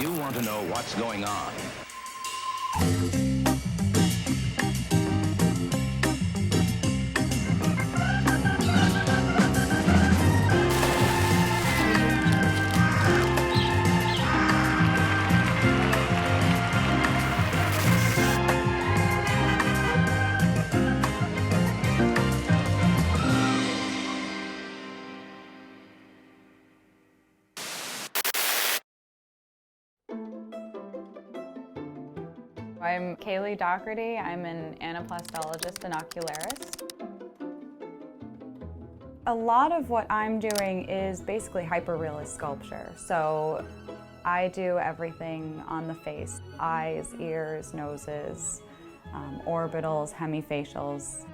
If you want to know what's going on, I'm Kaylee Dougherty. I'm an anaplastologist and ocularist. A lot of what I'm doing is basically hyper-realist sculpture. So I do everything on the face: eyes, ears, noses, orbitals, hemifacials.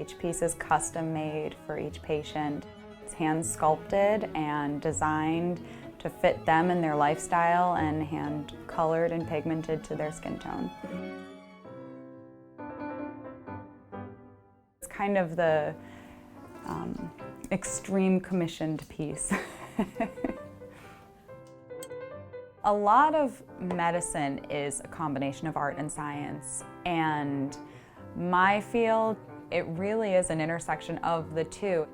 Each piece is custom made for each patient. It's hand sculpted and designed to fit them and their lifestyle, and hand colored and pigmented to their skin tone. It's kind of the extreme commissioned piece. A lot of medicine is a combination of art and science, and my field, it really is an intersection of the two.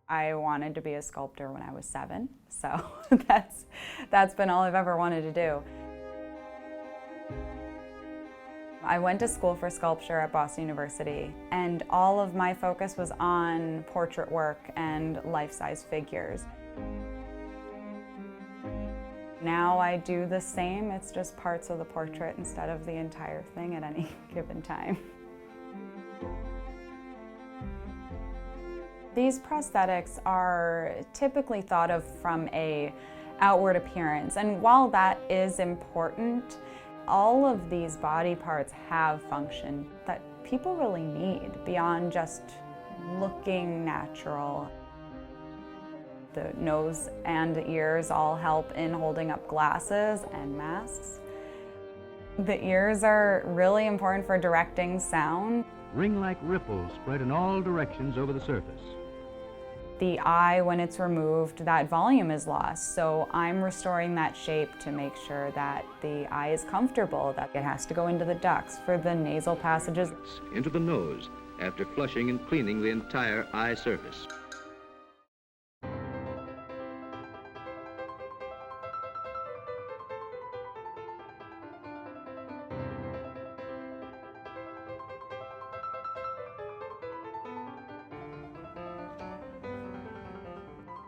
I wanted to be a sculptor when I was 7, so that's been all I've ever wanted to do. I went to school for sculpture at Boston University, and all of my focus was on portrait work and life-size figures. Now I do the same, it's just parts of the portrait instead of the entire thing at any given time. These prosthetics are typically thought of from an outward appearance, and while that is important, all of these body parts have function that people really need beyond just looking natural. The nose and ears all help in holding up glasses and masks. The ears are really important for directing sound. Ring-like ripples spread in all directions over the surface. The eye, when it's removed, that volume is lost, so I'm restoring that shape to make sure that the eye is comfortable, that it has to go into the ducts for the nasal passages. Into the nose after flushing and cleaning the entire eye surface.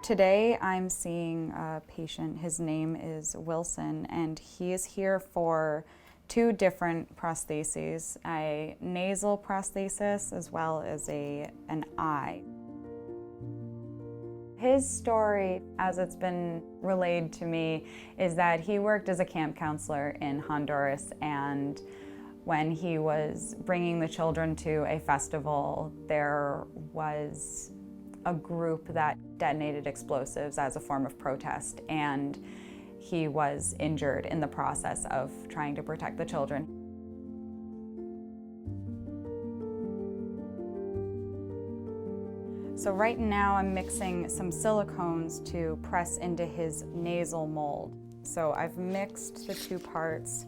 Today I'm seeing a patient. His name is Wilson, and he is here for 2 different prostheses, a nasal prosthesis as well as an eye. His story, as it's been relayed to me, is that he worked as a camp counselor in Honduras, and when he was bringing the children to a festival, there was a group that detonated explosives as a form of protest, and he was injured in the process of trying to protect the children. So right now I'm mixing some silicones to press into his nasal mold. So I've mixed the 2 parts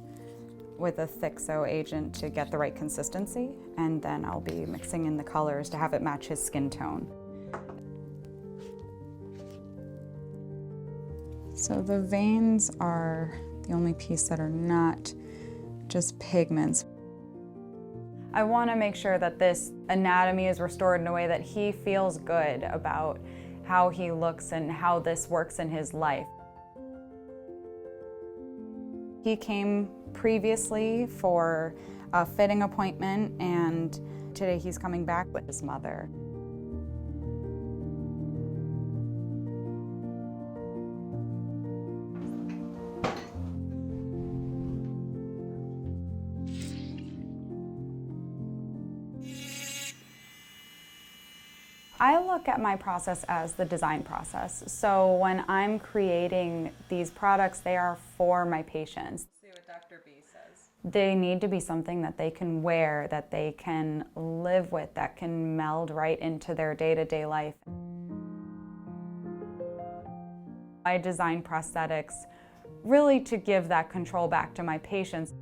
with a Thixo agent to get the right consistency, and then I'll be mixing in the colors to have it match his skin tone. So the veins are the only piece that are not just pigments. I want to make sure that this anatomy is restored in a way that he feels good about how he looks and how this works in his life. He came previously for a fitting appointment, and today he's coming back with his mother. I look at my process as the design process. So when I'm creating these products, they are for my patients. See what Dr. B says. They need to be something that they can wear, that they can live with, that can meld right into their day-to-day life. I design prosthetics really to give that control back to my patients.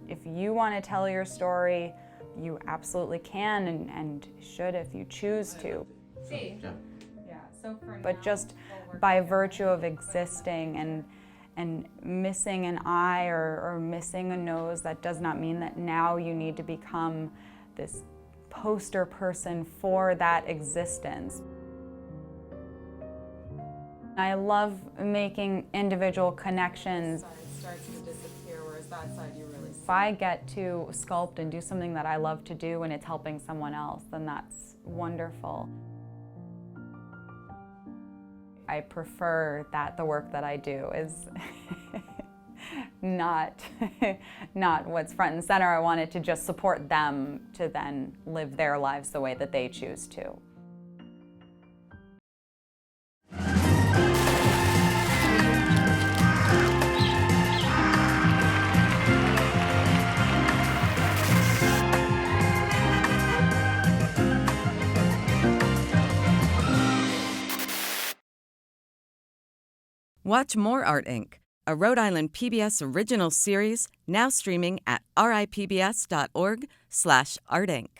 If you want to tell your story, you absolutely can and should if you choose to. See? Yeah, so for But now, just we'll work by together. virtue of existing and missing an eye or missing a nose, that does not mean that now you need to become this poster person for that existence. I love making individual connections. Side starts to disappear, whereas that side you really see. If I get to sculpt and do something that I love to do and it's helping someone else, then that's wonderful. I prefer that the work that I do is not what's front and center. I want it to just support them to then live their lives the way that they choose to. Watch more Art Inc., a Rhode Island PBS original series now streaming at ripbs.org/artinc.